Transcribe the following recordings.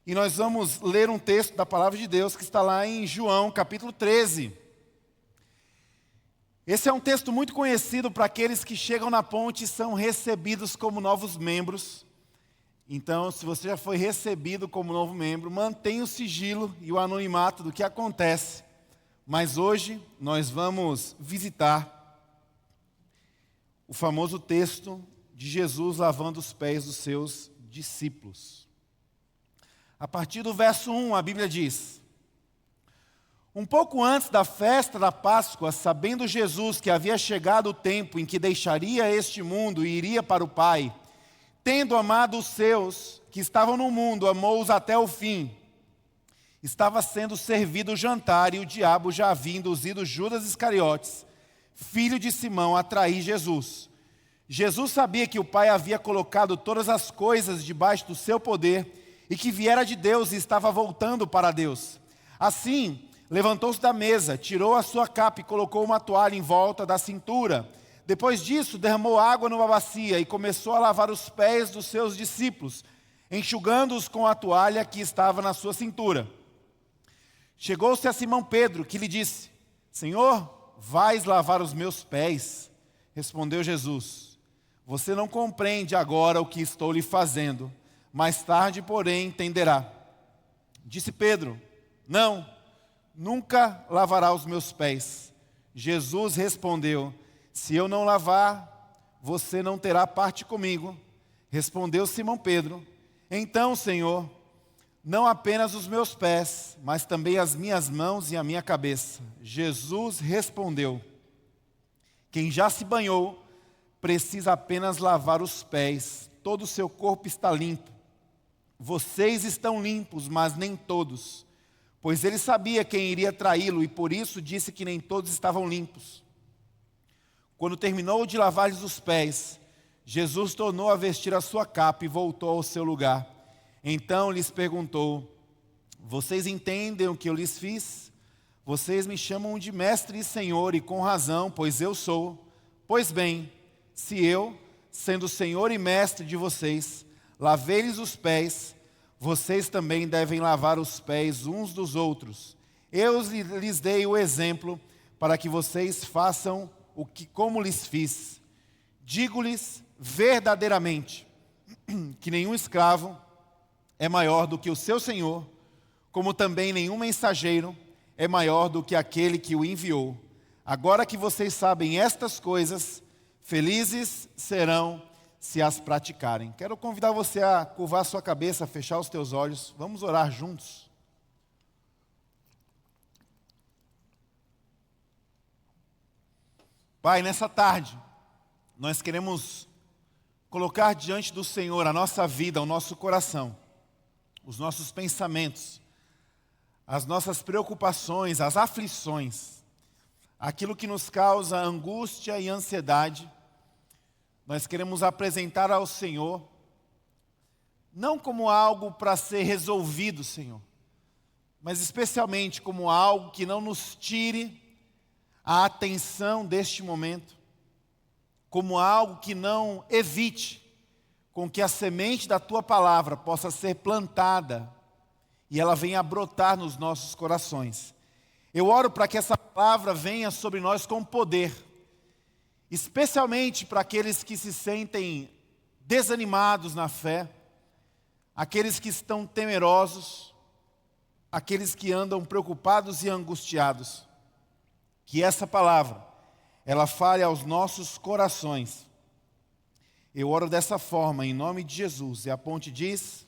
E nós vamos ler um texto da palavra de Deus que está lá em João, capítulo 13. Esse é um texto muito conhecido para aqueles que chegam na ponte e são recebidos como novos membros. Então, se você já foi recebido como novo membro, mantenha o sigilo e o anonimato do que acontece. Mas hoje nós vamos visitar o famoso texto de Jesus lavando os pés dos seus discípulos. A partir do verso 1, a Bíblia diz: um pouco antes da festa da Páscoa, sabendo Jesus que havia chegado o tempo em que deixaria este mundo e iria para o Pai, tendo amado os seus que estavam no mundo, amou-os até o fim. Estava sendo servido o jantar e o diabo já havia induzido Judas Iscariotes, filho de Simão, a trair Jesus. Jesus sabia que o Pai havia colocado todas as coisas debaixo do seu poder e que viera de Deus e estava voltando para Deus. Assim, levantou-se da mesa, tirou a sua capa e colocou uma toalha em volta da cintura. Depois disso, derramou água numa bacia e começou a lavar os pés dos seus discípulos, enxugando-os com a toalha que estava na sua cintura. Chegou-se a Simão Pedro, que lhe disse: Senhor, vais lavar os meus pés? Respondeu Jesus: você não compreende agora o que estou lhe fazendo, mais tarde, porém, entenderá. Disse Pedro: não, nunca lavará os meus pés. Jesus respondeu: se eu não lavar, você não terá parte comigo. Respondeu Simão Pedro: então, Senhor, não apenas os meus pés, mas também as minhas mãos e a minha cabeça. Jesus respondeu: quem já se banhou, precisa apenas lavar os pés. Todo o seu corpo está limpo. Vocês estão limpos, mas nem todos. Pois ele sabia quem iria traí-lo e por isso disse que nem todos estavam limpos. Quando terminou de lavar-lhes os pés, Jesus tornou a vestir a sua capa e voltou ao seu lugar. Então lhes perguntou: vocês entendem o que eu lhes fiz? Vocês me chamam de mestre e senhor, e com razão, pois eu sou. Pois bem, se eu, sendo senhor e mestre de vocês, lavei-lhes os pés, vocês também devem lavar os pés uns dos outros. Eu lhes dei o exemplo para que vocês façam como lhes fiz. Digo-lhes verdadeiramente que nenhum escravo é maior do que o seu senhor, como também nenhum mensageiro é maior do que aquele que o enviou. Agora que vocês sabem estas coisas, felizes serão se as praticarem. Quero convidar você a curvar sua cabeça, a fechar os teus olhos. Vamos orar juntos. Pai, nessa tarde, nós queremos colocar diante do Senhor a nossa vida, o nosso coração, os nossos pensamentos, as nossas preocupações, as aflições, aquilo que nos causa angústia e ansiedade. Nós queremos apresentar ao Senhor, não como algo para ser resolvido, Senhor, mas especialmente como algo que não nos tire a atenção deste momento, como algo que não evite com que a semente da Tua palavra possa ser plantada e ela venha a brotar nos nossos corações. Eu oro para que essa palavra venha sobre nós com poder, especialmente para aqueles que se sentem desanimados na fé, aqueles que estão temerosos, aqueles que andam preocupados e angustiados. Que essa palavra, ela fale aos nossos corações. Eu oro dessa forma, em nome de Jesus. E a ponte diz: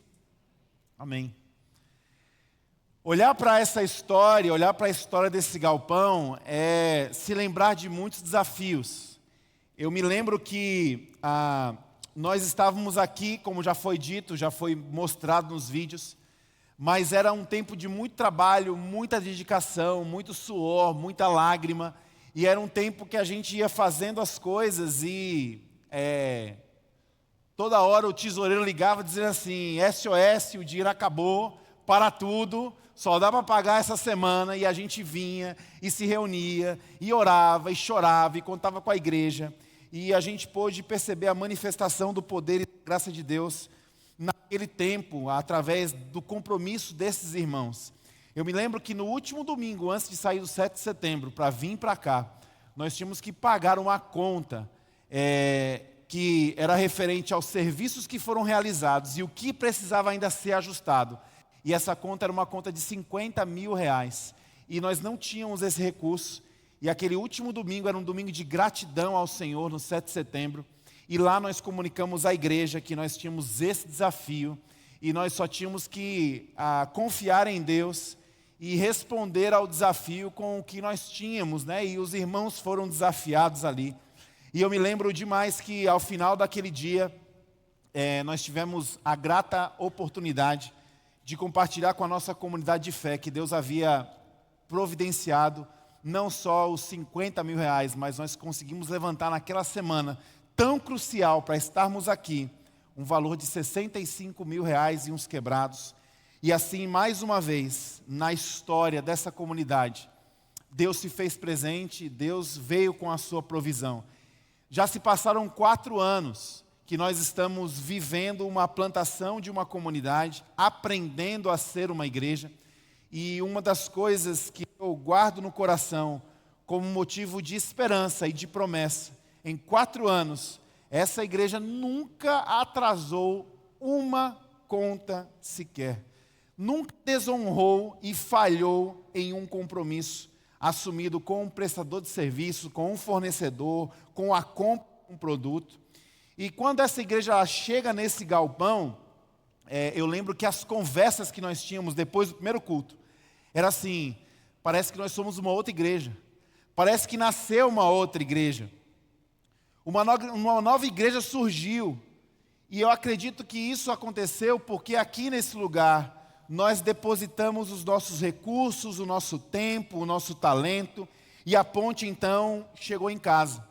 amém. Olhar para essa história, olhar para a história desse galpão, é se lembrar de muitos desafios. Eu me lembro que nós estávamos aqui, como já foi dito, já foi mostrado nos vídeos, mas era um tempo de muito trabalho, muita dedicação, muito suor, muita lágrima, e era um tempo que a gente ia fazendo as coisas e toda hora o tesoureiro ligava dizendo assim: SOS, o dinheiro acabou, para tudo, só dá para pagar essa semana. E a gente vinha e se reunia, e orava, e chorava, e contava com a igreja. E a gente pôde perceber a manifestação do poder e da graça de Deus naquele tempo, através do compromisso desses irmãos. Eu me lembro que no último domingo, antes de sair do 7 de setembro, para vir para cá, nós tínhamos que pagar uma conta que era referente aos serviços que foram realizados e o que precisava ainda ser ajustado. E essa conta era uma conta de R$50 mil. E nós não tínhamos esse recurso. E aquele último domingo era um domingo de gratidão ao Senhor, no 7 de setembro. E lá nós comunicamos à igreja que nós tínhamos esse desafio. E nós só tínhamos que confiar em Deus e responder ao desafio com o que nós tínhamos, né? E os irmãos foram desafiados ali. E eu me lembro demais que ao final daquele dia, nós tivemos a grata oportunidade de compartilhar com a nossa comunidade de fé que Deus havia providenciado não só os R$50 mil, mas nós conseguimos levantar naquela semana tão crucial para estarmos aqui, um valor de R$65 mil e uns quebrados. E assim, mais uma vez, na história dessa comunidade, Deus se fez presente, Deus veio com a sua provisão. Já se passaram 4 anos que nós estamos vivendo uma plantação de uma comunidade, aprendendo a ser uma igreja. E uma das coisas que eu guardo no coração como motivo de esperança e de promessa, em 4 anos, essa igreja nunca atrasou uma conta sequer. Nunca desonrou e falhou em um compromisso assumido com um prestador de serviço, com um fornecedor, com a compra de um produto. E quando essa igreja chega nesse galpão, eu lembro que as conversas que nós tínhamos depois do primeiro culto, era assim, parece que nós somos uma outra igreja, parece que nasceu uma outra igreja, uma nova igreja surgiu, e eu acredito que isso aconteceu porque aqui nesse lugar, nós depositamos os nossos recursos, o nosso tempo, o nosso talento, e a ponte então chegou em casa.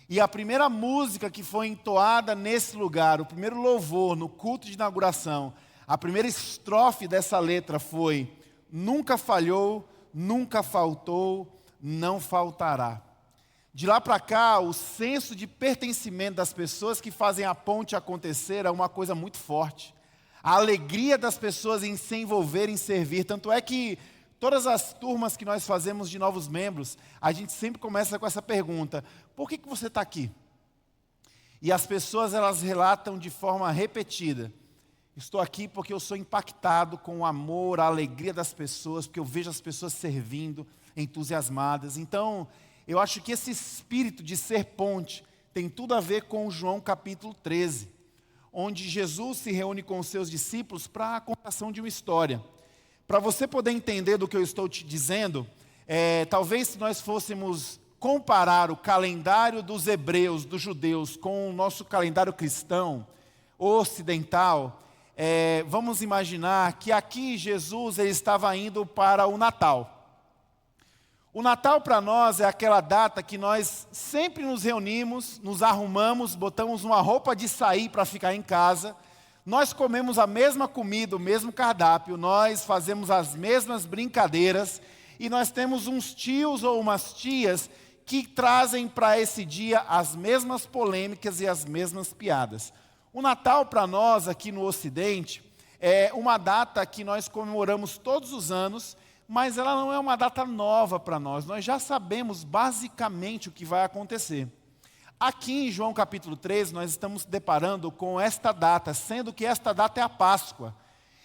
E a primeira música que foi entoada nesse lugar, o primeiro louvor no culto de inauguração, a primeira estrofe dessa letra foi: nunca falhou, nunca faltou, não faltará. De lá para cá, o senso de pertencimento das pessoas que fazem a ponte acontecer é uma coisa muito forte. A alegria das pessoas em se envolverem, em servir. Tanto é que todas as turmas que nós fazemos de novos membros, a gente sempre começa com essa pergunta: por que você está aqui? E as pessoas, elas relatam de forma repetida: estou aqui porque eu sou impactado com o amor, a alegria das pessoas, porque eu vejo as pessoas servindo, entusiasmadas. Então, eu acho que esse espírito de ser ponte tem tudo a ver com João capítulo 13. Onde Jesus se reúne com os seus discípulos para a contação de uma história. Para você poder entender do que eu estou te dizendo, talvez se nós fôssemos comparar o calendário dos hebreus, dos judeus, com o nosso calendário cristão, ocidental, vamos imaginar que aqui Jesus ele estava indo para o Natal. O Natal para nós é aquela data que nós sempre nos reunimos, nos arrumamos, botamos uma roupa de sair para ficar em casa, nós comemos a mesma comida, o mesmo cardápio, nós fazemos as mesmas brincadeiras e nós temos uns tios ou umas tias que trazem para esse dia as mesmas polêmicas e as mesmas piadas. O Natal para nós aqui no Ocidente é uma data que nós comemoramos todos os anos, mas ela não é uma data nova para nós. Nós já sabemos basicamente o que vai acontecer. Aqui em João capítulo 13, nós estamos deparando com esta data, sendo que esta data é a Páscoa.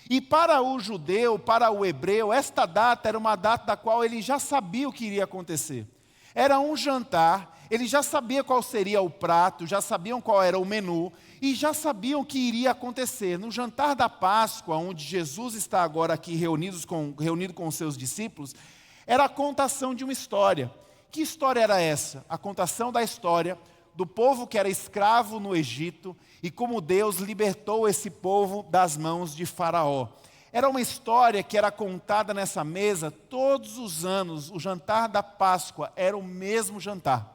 E para o judeu, para o hebreu, esta data era uma data da qual ele já sabia o que iria acontecer. Era um jantar, ele já sabia qual seria o prato, já sabiam qual era o menu, e já sabiam o que iria acontecer. No jantar da Páscoa, onde Jesus está agora aqui reunido com os seus discípulos, era a contação de uma história. Que história era essa? A contação da história do povo que era escravo no Egito e como Deus libertou esse povo das mãos de Faraó. Era uma história que era contada nessa mesa todos os anos. O jantar da Páscoa era o mesmo jantar.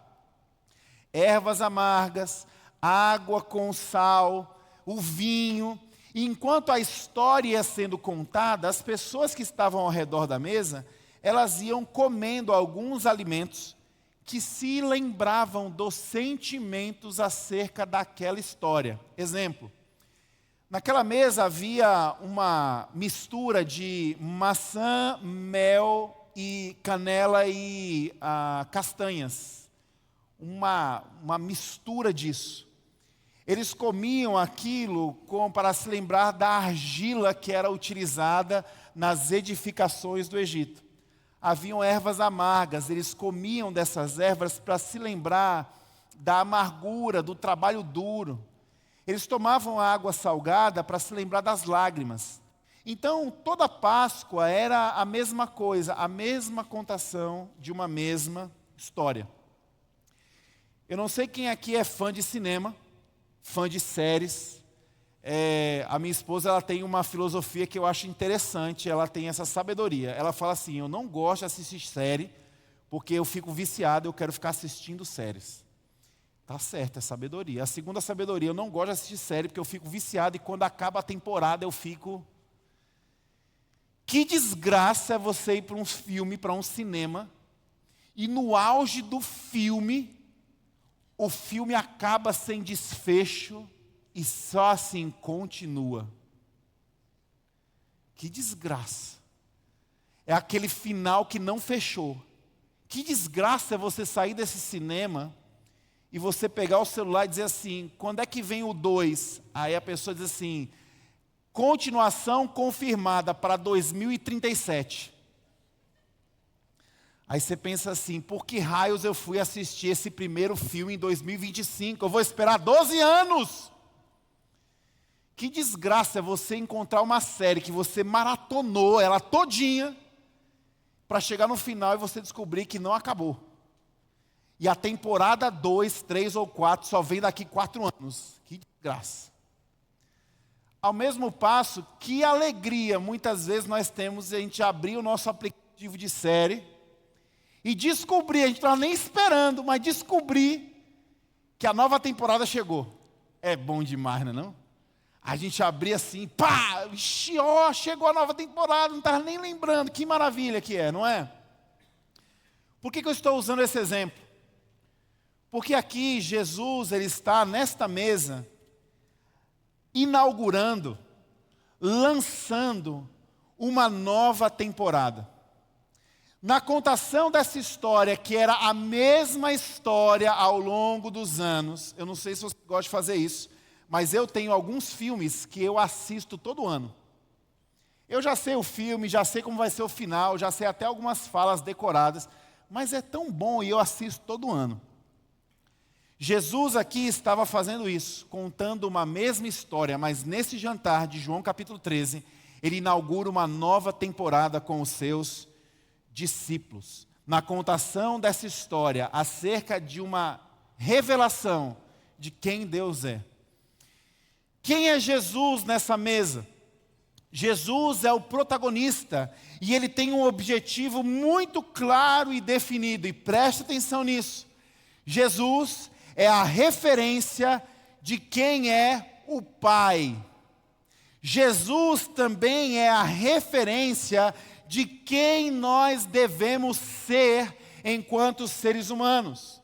Ervas amargas, água com sal, o vinho. E enquanto a história ia sendo contada, as pessoas que estavam ao redor da mesa, elas iam comendo alguns alimentos que se lembravam dos sentimentos acerca daquela história. Exemplo, Naquela mesa havia uma mistura de maçã, mel e canela e castanhas. Uma mistura disso. Eles comiam aquilo para se lembrar da argila que era utilizada nas edificações do Egito. Haviam ervas amargas, eles comiam dessas ervas para se lembrar da amargura, do trabalho duro. Eles tomavam a água salgada para se lembrar das lágrimas. Então, toda Páscoa era a mesma coisa, a mesma contação de uma mesma história. Eu não sei quem aqui é fã de cinema, fã de séries. A minha esposa, ela tem uma filosofia que eu acho interessante, ela tem essa sabedoria. Ela fala assim, eu não gosto de assistir série, porque eu fico viciado, eu quero ficar assistindo séries. Tá certo, é sabedoria. A segunda sabedoria, eu não gosto de assistir série, porque eu fico viciado, e quando acaba a temporada eu fico... Que desgraça é você ir para um filme, para um cinema, e no auge do filme, o filme acaba sem desfecho, e só assim continua. Que desgraça. É aquele final que não fechou. Que desgraça é você sair desse cinema e você pegar o celular e dizer assim, quando é que vem o 2? Aí a pessoa diz assim, continuação confirmada para 2037. Aí você pensa assim, por que raios eu fui assistir esse primeiro filme em 2025? Eu vou esperar 12 anos. Que desgraça é você encontrar uma série que você maratonou ela todinha, para chegar no final e você descobrir que não acabou. E a temporada 2, 3 ou 4 só vem daqui 4 anos. Que desgraça. Ao mesmo passo, que alegria muitas vezes nós temos a gente abrir o nosso aplicativo de série e descobrir, a gente não estava nem esperando, mas descobrir que a nova temporada chegou. É bom demais, não é não? A gente abria assim, pá, chegou a nova temporada, não estava nem lembrando, que maravilha que é, não é? Por que eu estou usando esse exemplo? Porque aqui Jesus, ele está nesta mesa, inaugurando, lançando uma nova temporada. Na contação dessa história, que era a mesma história ao longo dos anos, eu não sei se você gosta de fazer isso, mas eu tenho alguns filmes que eu assisto todo ano. Eu já sei o filme, já sei como vai ser o final, já sei até algumas falas decoradas, mas é tão bom e eu assisto todo ano. Jesus aqui estava fazendo isso, contando uma mesma história, mas nesse jantar de João capítulo 13, ele inaugura uma nova temporada com os seus discípulos. Na contação dessa história, acerca de uma revelação de quem Deus é. Quem é Jesus nessa mesa? Jesus é o protagonista e ele tem um objetivo muito claro e definido, e preste atenção nisso. Jesus é a referência de quem é o Pai. Jesus também é a referência de quem nós devemos ser enquanto seres humanos.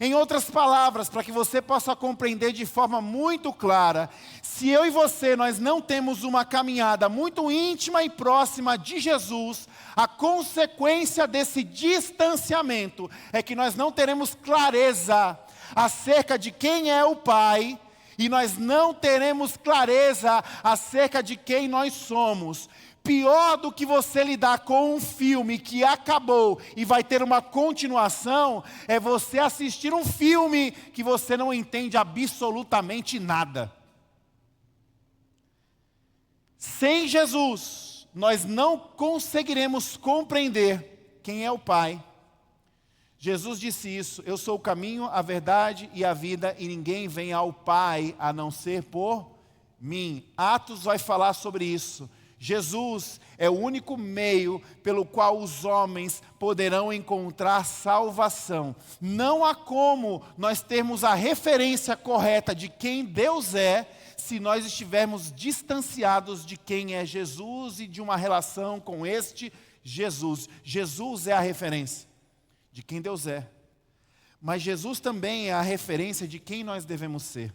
Em outras palavras, para que você possa compreender de forma muito clara, se eu e você, nós não temos uma caminhada muito íntima e próxima de Jesus, a consequência desse distanciamento é que nós não teremos clareza acerca de quem é o Pai, e nós não teremos clareza acerca de quem nós somos. Pior do que você lidar com um filme que acabou e vai ter uma continuação, é você assistir um filme que você não entende absolutamente nada. Sem Jesus, nós não conseguiremos compreender quem é o Pai. Jesus disse isso, eu sou o caminho, a verdade e a vida, e ninguém vem ao Pai a não ser por mim. Atos vai falar sobre isso. Jesus é o único meio pelo qual os homens poderão encontrar salvação. Não há como nós termos a referência correta de quem Deus é, se nós estivermos distanciados de quem é Jesus e de uma relação com este Jesus. Jesus é a referência de quem Deus é. Mas Jesus também é a referência de quem nós devemos ser.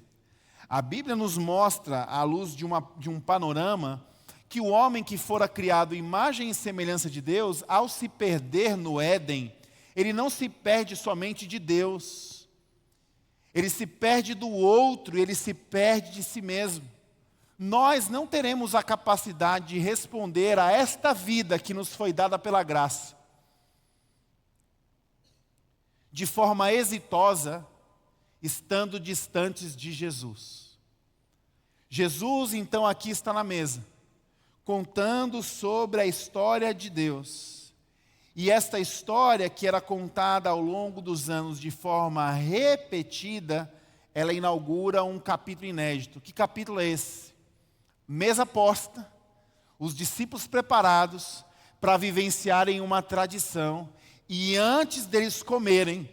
A Bíblia nos mostra, à luz de um panorama, que o homem que fora criado imagem e semelhança de Deus, ao se perder no Éden, ele não se perde somente de Deus, ele se perde do outro, ele se perde de si mesmo. Nós não teremos a capacidade de responder a esta vida que nos foi dada pela graça de forma exitosa, estando distantes de Jesus. Jesus, então, aqui está na mesa, contando sobre a história de Deus. E esta história, que era contada ao longo dos anos de forma repetida, ela inaugura um capítulo inédito. Que capítulo é esse? Mesa posta, os discípulos preparados para vivenciarem uma tradição. E antes deles comerem,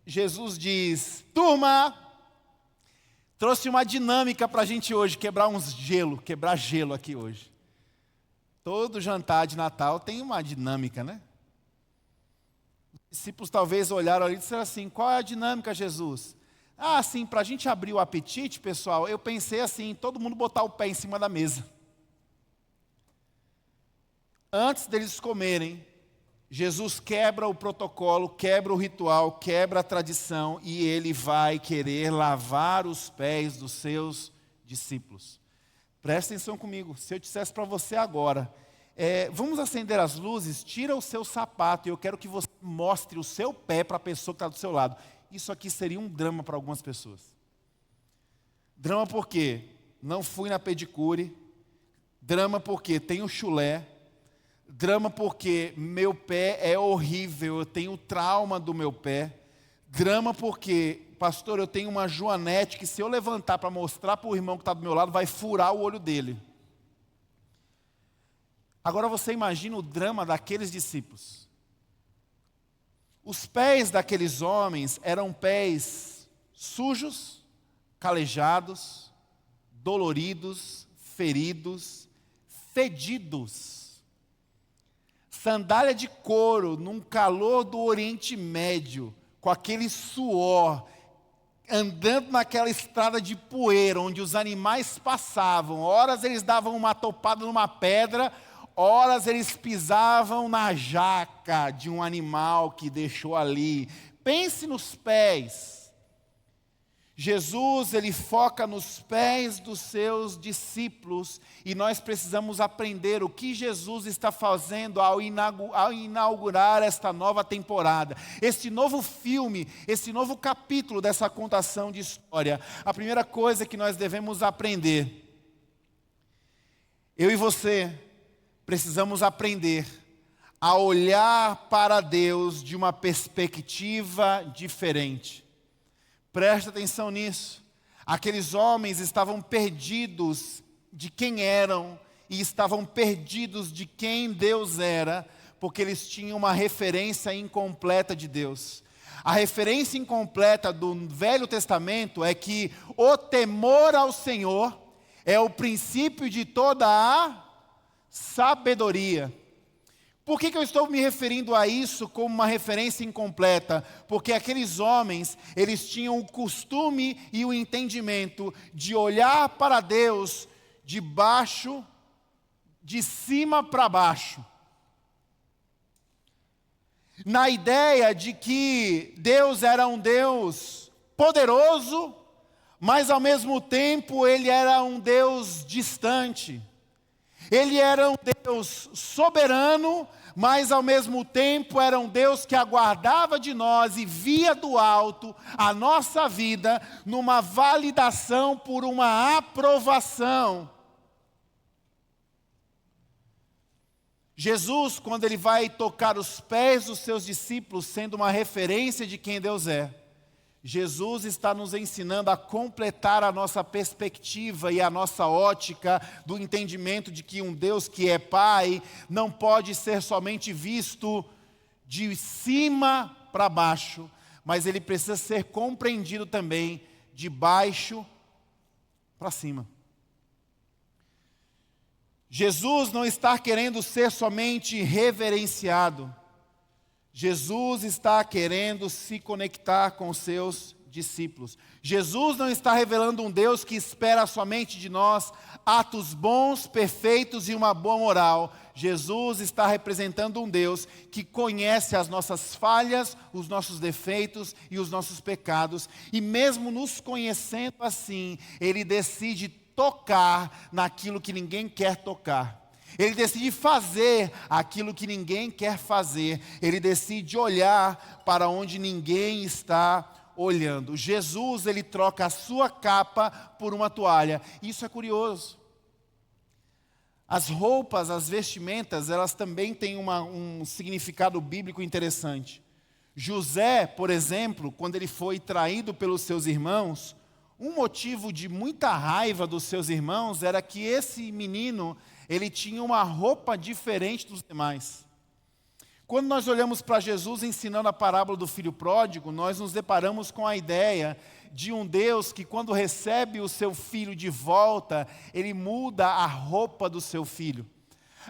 Jesus diz: turma, trouxe uma dinâmica para a gente hoje, quebrar gelo aqui hoje. Todo jantar de Natal tem uma dinâmica, né? Os discípulos talvez olharam ali e disseram assim: qual é a dinâmica, Jesus? Ah, sim, para a gente abrir o apetite, pessoal, eu pensei assim, todo mundo botar o pé em cima da mesa. Antes deles comerem, Jesus quebra o protocolo, quebra o ritual, quebra a tradição, e ele vai querer lavar os pés dos seus discípulos. Presta atenção comigo, se eu dissesse para você agora, vamos acender as luzes, tira o seu sapato, e eu quero que você mostre o seu pé para a pessoa que está do seu lado. Isso aqui seria um drama para algumas pessoas. Drama porque não fui na pedicure, drama porque tenho chulé, drama porque meu pé é horrível, eu tenho trauma do meu pé, drama porque, pastor, eu tenho uma joanete que se eu levantar para mostrar para o irmão que está do meu lado, vai furar o olho dele. Agora você imagina o drama daqueles discípulos. Os pés daqueles homens eram pés sujos, calejados, doloridos, feridos, fedidos. Sandália de couro, num calor do Oriente Médio, com aquele suor, andando naquela estrada de poeira, onde os animais passavam. Horas eles davam uma topada numa pedra, horas eles pisavam na jaca de um animal que deixou ali. Pense nos pés. Jesus, ele foca nos pés dos seus discípulos, e nós precisamos aprender o que Jesus está fazendo ao inaugurar esta nova temporada, este novo filme, esse novo capítulo dessa contação de história. A primeira coisa que nós devemos aprender, eu e você, precisamos aprender a olhar para Deus de uma perspectiva diferente. Presta atenção nisso. Aqueles homens estavam perdidos de quem eram e estavam perdidos de quem Deus era, porque eles tinham uma referência incompleta de Deus. A referência incompleta do Velho Testamento é que o temor ao Senhor é o princípio de toda a sabedoria. Por que eu estou me referindo a isso como uma referência incompleta? Porque aqueles homens, eles tinham o costume e o entendimento de olhar para Deus de cima para baixo. Na ideia de que Deus era um Deus poderoso, mas ao mesmo tempo Ele era um Deus distante. Ele era um Deus soberano, mas ao mesmo tempo era um Deus que aguardava de nós e via do alto a nossa vida numa validação por uma aprovação. Jesus, quando ele vai tocar os pés dos seus discípulos, sendo uma referência de quem Deus é, Jesus está nos ensinando a completar a nossa perspectiva e a nossa ótica do entendimento de que um Deus que é Pai não pode ser somente visto de cima para baixo, mas ele precisa ser compreendido também de baixo para cima. Jesus não está querendo ser somente reverenciado. Jesus está querendo se conectar com os seus discípulos. Jesus não está revelando um Deus que espera somente de nós atos bons, perfeitos e uma boa moral. Jesus está representando um Deus que conhece as nossas falhas, os nossos defeitos e os nossos pecados. E mesmo nos conhecendo assim, Ele decide tocar naquilo que ninguém quer tocar. Ele decide fazer aquilo que ninguém quer fazer. Ele decide olhar para onde ninguém está olhando. Jesus, ele troca a sua capa por uma toalha. Isso é curioso. As roupas, as vestimentas, elas também têm um significado bíblico interessante. José, por exemplo, quando ele foi traído pelos seus irmãos, um motivo de muita raiva dos seus irmãos era que esse menino, ele tinha uma roupa diferente dos demais. Quando nós olhamos para Jesus ensinando a parábola do filho pródigo, nós nos deparamos com a ideia de um Deus que, quando recebe o seu filho de volta, ele muda a roupa do seu filho.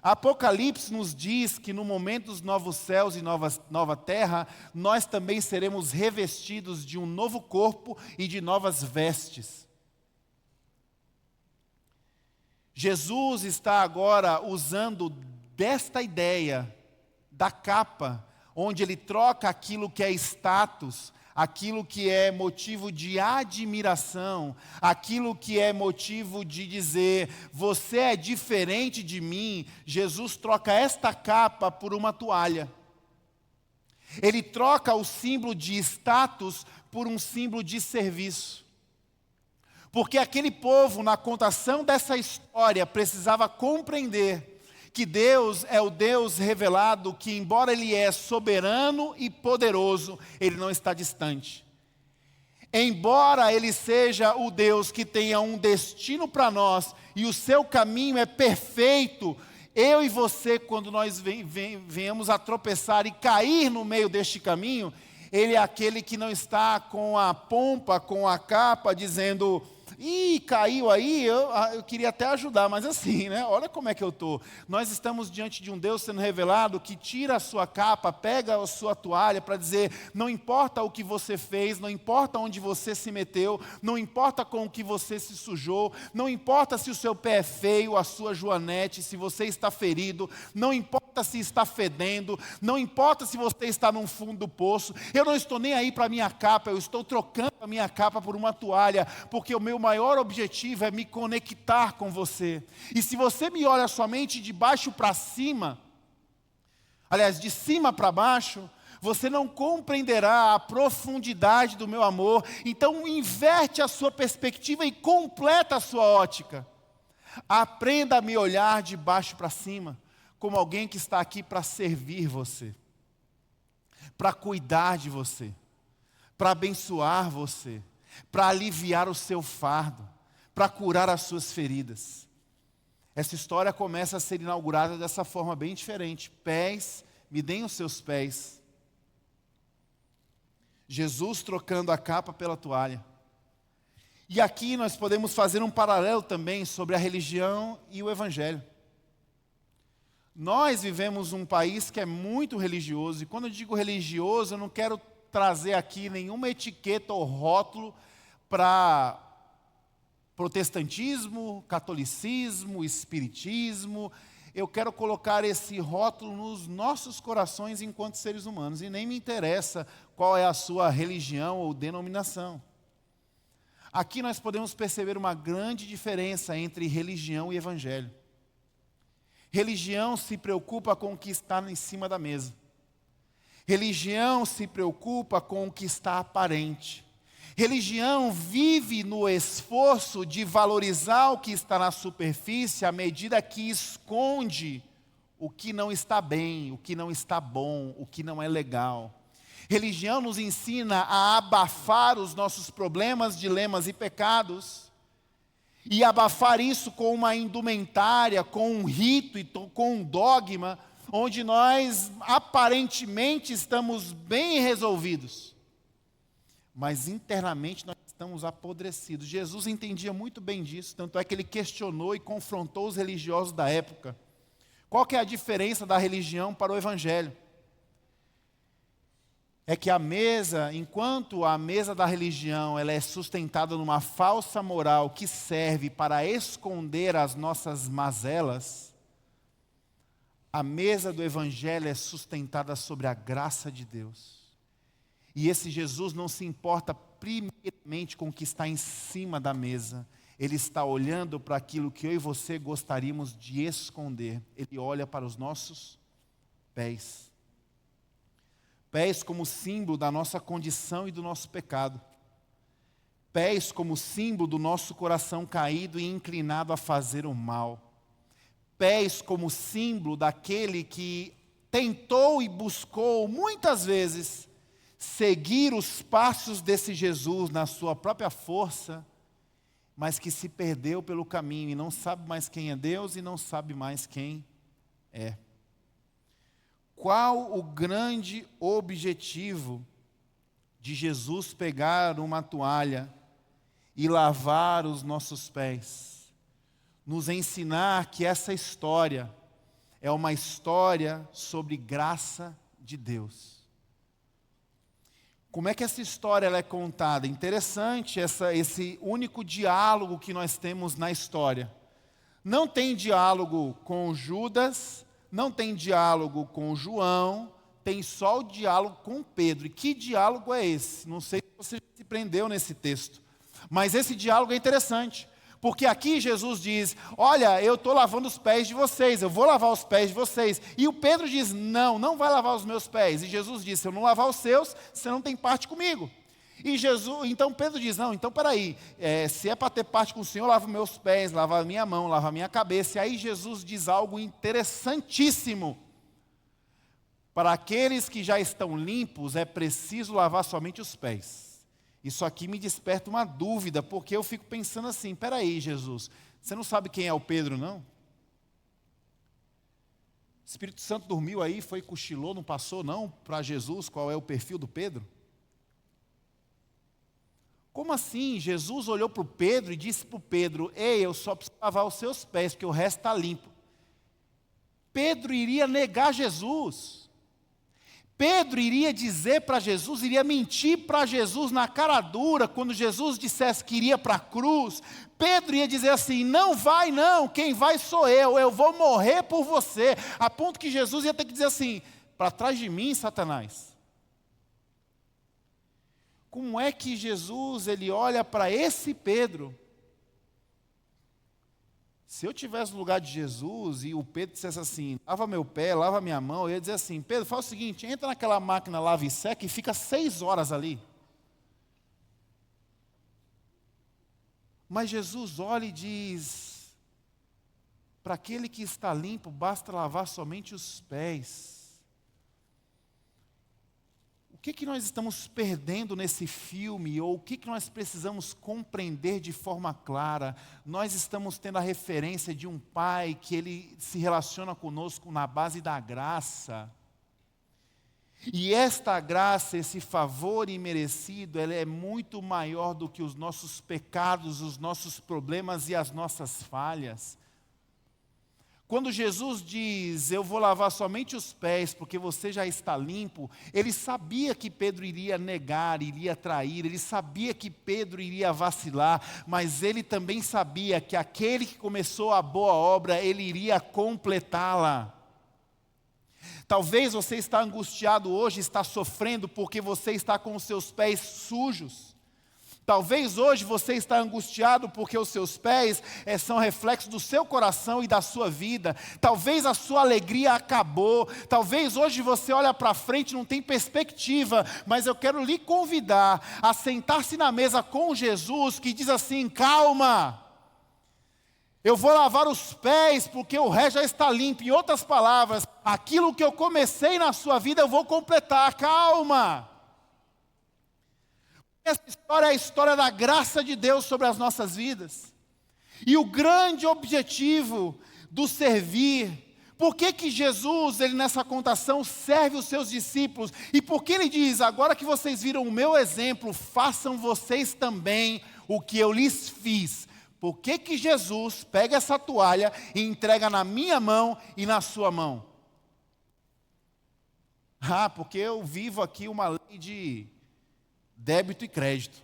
Apocalipse nos diz que no momento dos novos céus e nova terra, nós também seremos revestidos de um novo corpo e de novas vestes. Jesus está agora usando desta ideia da capa, onde ele troca aquilo que é status, aquilo que é motivo de admiração, aquilo que é motivo de dizer, você é diferente de mim. Jesus troca esta capa por uma toalha. Ele troca o símbolo de status por um símbolo de serviço. Porque aquele povo, na contação dessa história, precisava compreender que Deus é o Deus revelado, que embora Ele é soberano e poderoso, Ele não está distante. Embora Ele seja o Deus que tenha um destino para nós, e o seu caminho é perfeito, eu e você, quando nós venhamos a tropeçar e cair no meio deste caminho, Ele é aquele que não está com a pompa, com a capa, dizendo, ih, caiu aí, eu queria até ajudar, mas assim, né? Olha como é que eu estou. Nós estamos diante de um Deus sendo revelado que tira a sua capa, pega a sua toalha para dizer, não importa o que você fez, não importa onde você se meteu, não importa com o que você se sujou, não importa se o seu pé é feio, a sua joanete, se você está ferido, não importa se está fedendo, não importa se você está no fundo do poço, eu não estou nem aí para a minha capa, eu estou trocando a minha capa por uma toalha, porque o meu maior objetivo é me conectar com você. E se você me olha somente de baixo para cima, aliás, de cima para baixo, você não compreenderá a profundidade do meu amor. Então inverte a sua perspectiva e completa a sua ótica. Aprenda a me olhar de baixo para cima, como alguém que está aqui para servir você, para cuidar de você, para abençoar você, para aliviar o seu fardo, para curar as suas feridas. Essa história começa a ser inaugurada dessa forma bem diferente. Pés, me deem os seus pés. Jesus trocando a capa pela toalha. E aqui nós podemos fazer um paralelo também sobre a religião e o evangelho. Nós vivemos um país que é muito religioso, e quando eu digo religioso, eu não quero trazer aqui nenhuma etiqueta ou rótulo para protestantismo, catolicismo, espiritismo. Eu quero colocar esse rótulo nos nossos corações enquanto seres humanos, e nem me interessa qual é a sua religião ou denominação. Aqui nós podemos perceber uma grande diferença entre religião e evangelho. Religião se preocupa com o que está em cima da mesa. Religião se preocupa com o que está aparente. Religião vive no esforço de valorizar o que está na superfície à medida que esconde o que não está bem, o que não está bom, o que não é legal. Religião nos ensina a abafar os nossos problemas, dilemas e pecados, e abafar isso com uma indumentária, com um rito e com um dogma, onde nós aparentemente estamos bem resolvidos, mas internamente nós estamos apodrecidos. Jesus entendia muito bem disso, tanto é que ele questionou e confrontou os religiosos da época. Qual que é a diferença da religião para o evangelho? é que a mesa, enquanto a mesa da religião ela é sustentada numa falsa moral que serve para esconder as nossas mazelas, a mesa do Evangelho é sustentada sobre a graça de Deus. E esse Jesus não se importa primeiramente com o que está em cima da mesa. Ele está olhando para aquilo que eu e você gostaríamos de esconder. Ele olha para os nossos pés. Pés como símbolo da nossa condição e do nosso pecado. Pés como símbolo do nosso coração caído e inclinado a fazer o mal. Pés como símbolo daquele que tentou e buscou muitas vezes seguir os passos desse Jesus na sua própria força, mas que se perdeu pelo caminho e não sabe mais quem é Deus e não sabe mais quem é. Qual o grande objetivo de Jesus pegar uma toalha e lavar os nossos pés? Nos ensinar que essa história é uma história sobre graça de Deus. Como é que essa história ela é contada? Interessante esse único diálogo que nós temos na história. Não tem diálogo com Judas, não tem diálogo com João, tem só o diálogo com Pedro. E que diálogo é esse? Não sei se você se prendeu nesse texto, mas esse diálogo é interessante. Porque aqui Jesus diz, olha, eu estou lavando os pés de vocês, eu vou lavar os pés de vocês. E o Pedro diz, não vai lavar os meus pés. E Jesus diz, se eu não lavar os seus, você não tem parte comigo. E então Pedro diz, não, então peraí, se é para ter parte com o Senhor, lava meus pés, lava a minha mão, lava a minha cabeça. E aí Jesus diz algo interessantíssimo. Para aqueles que já estão limpos, é preciso lavar somente os pés. Isso aqui me desperta uma dúvida, porque eu fico pensando assim, peraí, Jesus, você não sabe quem é o Pedro, não? O Espírito Santo dormiu aí, cochilou, não passou não para Jesus qual é o perfil do Pedro? Como assim? Jesus olhou para o Pedro e disse para o Pedro, ei, eu só preciso lavar os seus pés, porque o resto está limpo. Pedro iria negar Jesus. Pedro iria dizer para Jesus, iria mentir para Jesus na cara dura, quando Jesus dissesse que iria para a cruz. Pedro ia dizer assim, não vai não, quem vai sou eu vou morrer por você. A ponto que Jesus ia ter que dizer assim, para trás de mim, Satanás. Como é que Jesus, ele olha para esse Pedro? Se eu tivesse no lugar de Jesus e o Pedro dissesse assim, lava meu pé, lava minha mão, eu ia dizer assim, Pedro, faz o seguinte, entra naquela máquina lava e seca e fica 6 horas ali. Mas Jesus olha e diz, para aquele que está limpo, basta lavar somente os pés. O que nós estamos perdendo nesse filme, ou o que nós precisamos compreender de forma clara? Nós estamos tendo a referência de um pai que ele se relaciona conosco na base da graça. E esta graça, esse favor imerecido, ela é muito maior do que os nossos pecados, os nossos problemas e as nossas falhas. Quando Jesus diz, eu vou lavar somente os pés, porque você já está limpo, ele sabia que Pedro iria negar, iria trair, ele sabia que Pedro iria vacilar, mas ele também sabia que aquele que começou a boa obra, ele iria completá-la. Talvez você está angustiado hoje, está sofrendo porque você está com os seus pés sujos. Talvez hoje você está angustiado porque os seus pés são reflexos do seu coração e da sua vida. Talvez a sua alegria acabou. Talvez hoje você olha para frente e não tem perspectiva. Mas eu quero lhe convidar a sentar-se na mesa com Jesus que diz assim, calma. Eu vou lavar os pés porque o resto já está limpo. Em outras palavras, aquilo que eu comecei na sua vida eu vou completar. Calma. Essa história é a história da graça de Deus sobre as nossas vidas. E o grande objetivo do servir. Por que Jesus, ele nessa contação, serve os seus discípulos? E por que ele diz, agora que vocês viram o meu exemplo, façam vocês também o que eu lhes fiz. Por que Jesus pega essa toalha e entrega na minha mão e na sua mão? Ah, porque eu vivo aqui uma lei de débito e crédito.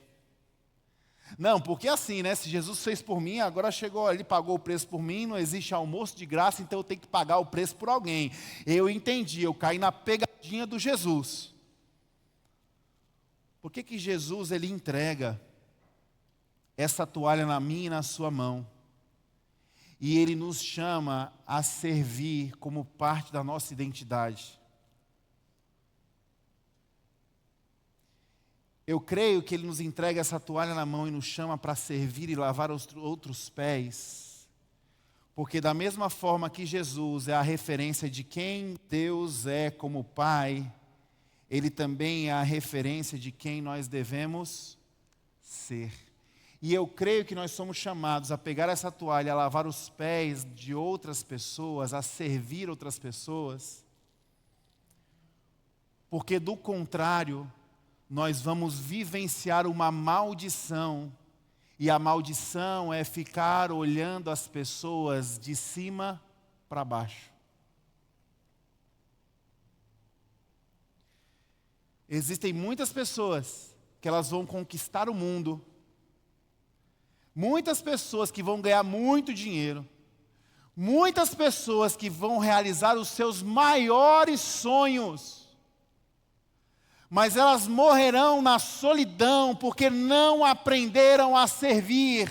Não, porque assim, né? Se Jesus fez por mim, agora chegou ali, pagou o preço por mim, não existe almoço de graça, então eu tenho que pagar o preço por alguém. Eu entendi, eu caí na pegadinha do Jesus. Por que que Jesus, ele entrega essa toalha na minha e na sua mão? E ele nos chama a servir como parte da nossa identidade. Eu creio que ele nos entrega essa toalha na mão e nos chama para servir e lavar os outros pés. Porque da mesma forma que Jesus é a referência de quem Deus é como Pai, ele também é a referência de quem nós devemos ser. E eu creio que nós somos chamados a pegar essa toalha, a lavar os pés de outras pessoas, a servir outras pessoas. Porque do contrário, nós vamos vivenciar uma maldição. E a maldição é ficar olhando as pessoas de cima para baixo. Existem muitas pessoas que elas vão conquistar o mundo. Muitas pessoas que vão ganhar muito dinheiro. Muitas pessoas que vão realizar os seus maiores sonhos. Mas elas morrerão na solidão porque não aprenderam a servir.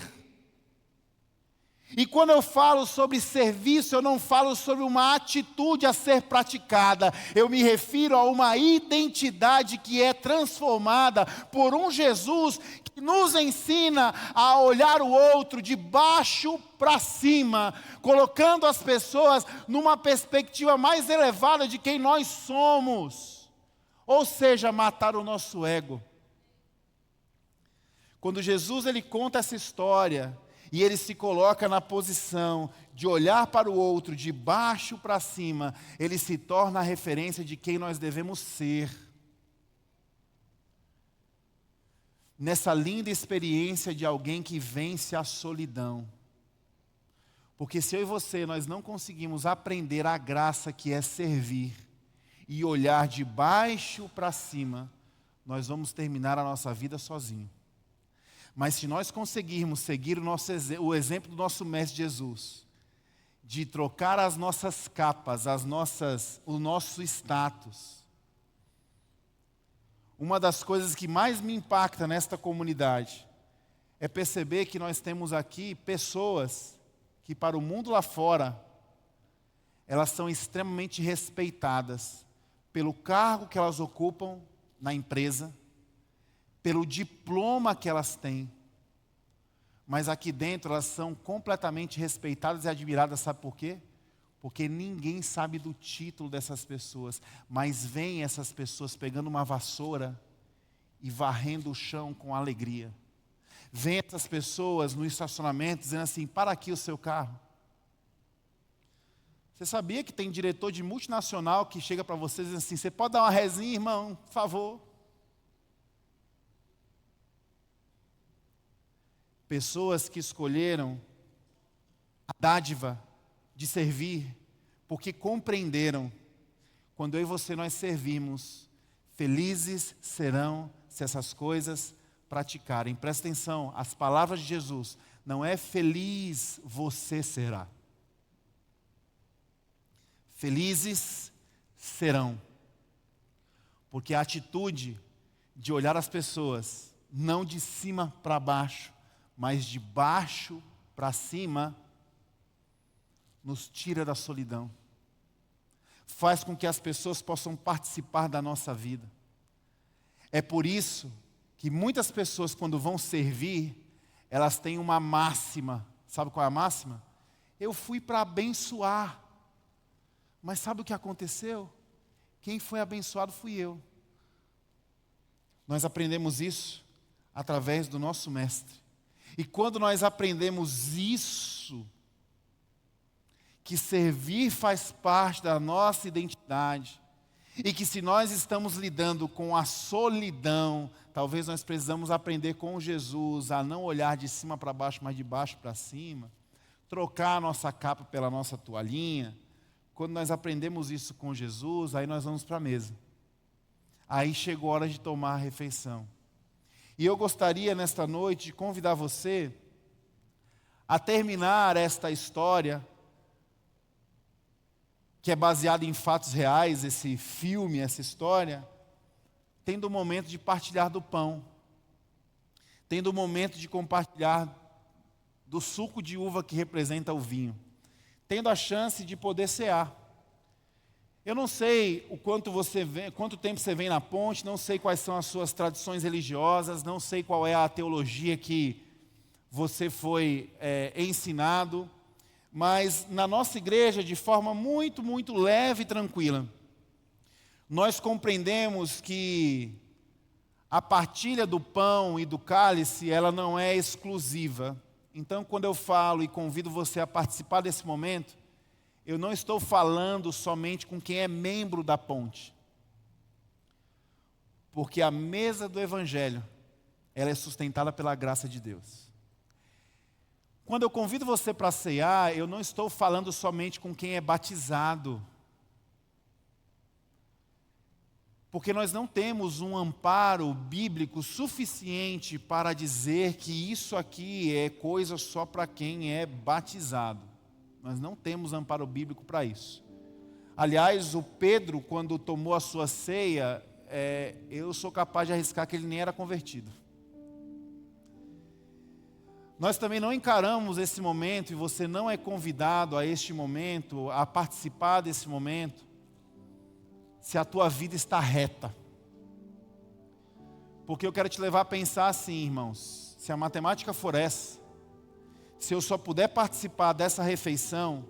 E quando eu falo sobre serviço, eu não falo sobre uma atitude a ser praticada. Eu me refiro a uma identidade que é transformada por um Jesus que nos ensina a olhar o outro de baixo para cima, colocando as pessoas numa perspectiva mais elevada de quem nós somos. Ou seja, matar o nosso ego. Quando Jesus ele conta essa história e ele se coloca na posição de olhar para o outro de baixo para cima, ele se torna a referência de quem nós devemos ser. Nessa linda experiência de alguém que vence a solidão. Porque se eu e você nós não conseguimos aprender a graça que é servir, e olhar de baixo para cima, nós vamos terminar a nossa vida sozinho. Mas se nós conseguirmos seguir o exemplo do nosso Mestre Jesus, de trocar as nossas capas, o nosso status, uma das coisas que mais me impacta nesta comunidade é perceber que nós temos aqui pessoas que para o mundo lá fora, elas são extremamente respeitadas, pelo cargo que elas ocupam na empresa, pelo diploma que elas têm. Mas aqui dentro elas são completamente respeitadas e admiradas, sabe por quê? Porque ninguém sabe do título dessas pessoas, mas vem essas pessoas pegando uma vassoura e varrendo o chão com alegria. Vem essas pessoas no estacionamento dizendo assim, para aqui o seu carro. Você sabia que tem diretor de multinacional que chega para você e diz assim, você pode dar uma rezinha, irmão, por favor? Pessoas que escolheram a dádiva de servir, porque compreenderam, quando eu e você nós servimos, felizes serão se essas coisas praticarem. Presta atenção, as palavras de Jesus, não é feliz você será. Felizes serão. Porque a atitude de olhar as pessoas, não de cima para baixo, mas de baixo para cima, nos tira da solidão. Faz com que as pessoas possam participar da nossa vida. É por isso que muitas pessoas, quando vão servir, elas têm uma máxima. Sabe qual é a máxima? Eu fui para abençoar. Mas sabe o que aconteceu? Quem foi abençoado fui eu. Nós aprendemos isso através do nosso Mestre. E quando nós aprendemos isso, que servir faz parte da nossa identidade, e que se nós estamos lidando com a solidão, talvez nós precisamos aprender com Jesus a não olhar de cima para baixo, mas de baixo para cima, trocar a nossa capa pela nossa toalhinha. Quando nós aprendemos isso com Jesus, aí nós vamos para a mesa. aí chegou a hora de tomar a refeição. E eu gostaria nesta noite de convidar você a terminar esta história, que é baseada em fatos reais, esse filme, essa história, tendo o momento de partilhar do pão, tendo o momento de compartilhar do suco de uva que representa o vinho, tendo a chance de poder cear. Eu não sei quanto tempo você vem na ponte, não sei quais são as suas tradições religiosas, não sei qual é a teologia que você foi ensinado, mas na nossa igreja, de forma muito, muito leve e tranquila, nós compreendemos que a partilha do pão e do cálice, ela não é exclusiva. Então, quando eu falo e convido você a participar desse momento, eu não estou falando somente com quem é membro da ponte. Porque a mesa do Evangelho, ela é sustentada pela graça de Deus. Quando eu convido você para cear, eu não estou falando somente com quem é batizado. Porque nós não temos um amparo bíblico suficiente para dizer que isso aqui é coisa só para quem é batizado. Nós não temos amparo bíblico para isso. Aliás, o Pedro, quando tomou a sua ceia, eu sou capaz de arriscar que ele nem era convertido. Nós também não encaramos esse momento, e você não é convidado a este momento, a participar desse momento, se a tua vida está reta. Porque eu quero te levar a pensar assim, irmãos, se a matemática for essa, se eu só puder participar dessa refeição,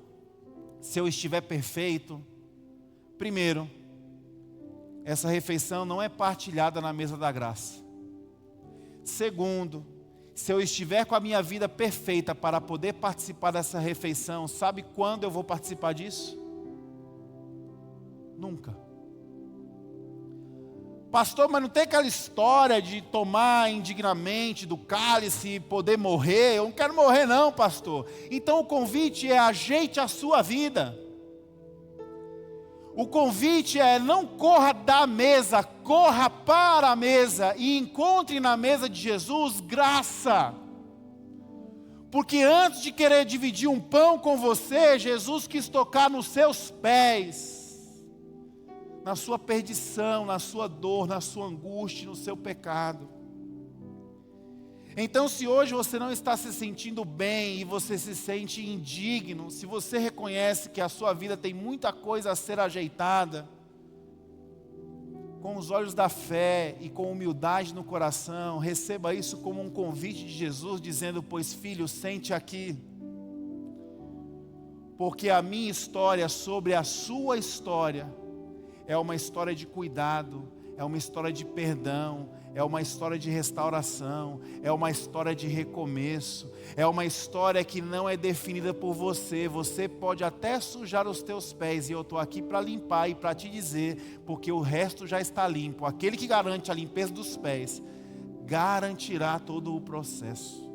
se eu estiver perfeito, primeiro, essa refeição não é partilhada na mesa da graça. Segundo, se eu estiver com a minha vida perfeita para poder participar dessa refeição, sabe quando eu vou participar disso? Nunca. Pastor, mas não tem aquela história de tomar indignamente do cálice e poder morrer? Eu não quero morrer não, pastor. Então o convite é: ajeite a sua vida. O convite é: não corra da mesa, corra para a mesa e encontre na mesa de Jesus graça. Porque antes de querer dividir um pão com você, Jesus quis tocar nos seus pés, na sua perdição, na sua dor, na sua angústia, no seu pecado. Então, se hoje você não está se sentindo bem e você se sente indigno, se você reconhece que a sua vida tem muita coisa a ser ajeitada, com os olhos da fé e com humildade no coração, receba isso como um convite de Jesus, dizendo: pois filho, sente aqui, porque a minha história sobre a sua história é uma história de cuidado, é uma história de perdão, é uma história de restauração, é uma história de recomeço, é uma história que não é definida por você. Você pode até sujar os teus pés, e eu estou aqui para limpar e para te dizer, porque o resto já está limpo. Aquele que garante a limpeza dos pés, garantirá todo o processo.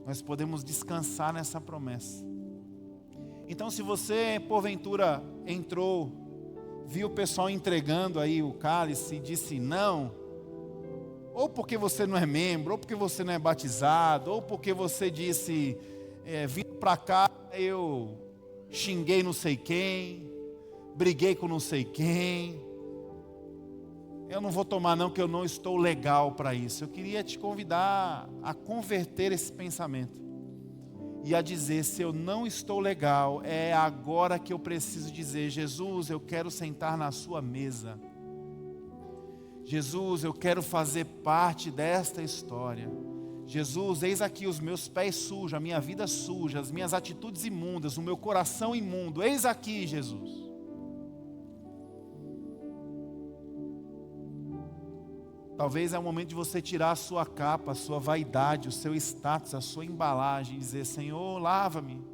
Nós podemos descansar nessa promessa. Então, se você porventura entrou, viu o pessoal entregando aí o cálice e disse não, ou porque você não é membro, ou porque você não é batizado, ou porque você disse, vindo para cá eu xinguei não sei quem, briguei com não sei quem, eu não vou tomar não, que eu não estou legal para isso. Eu queria te convidar a converter esse pensamento e a dizer: se eu não estou legal, é agora que eu preciso dizer: Jesus, eu quero sentar na sua mesa. Jesus, eu quero fazer parte desta história. Jesus, eis aqui os meus pés sujos, a minha vida suja, as minhas atitudes imundas, o meu coração imundo. Eis aqui, Jesus. Talvez é o momento de você tirar a sua capa, a sua vaidade, o seu status, a sua embalagem e dizer: Senhor, lava-me.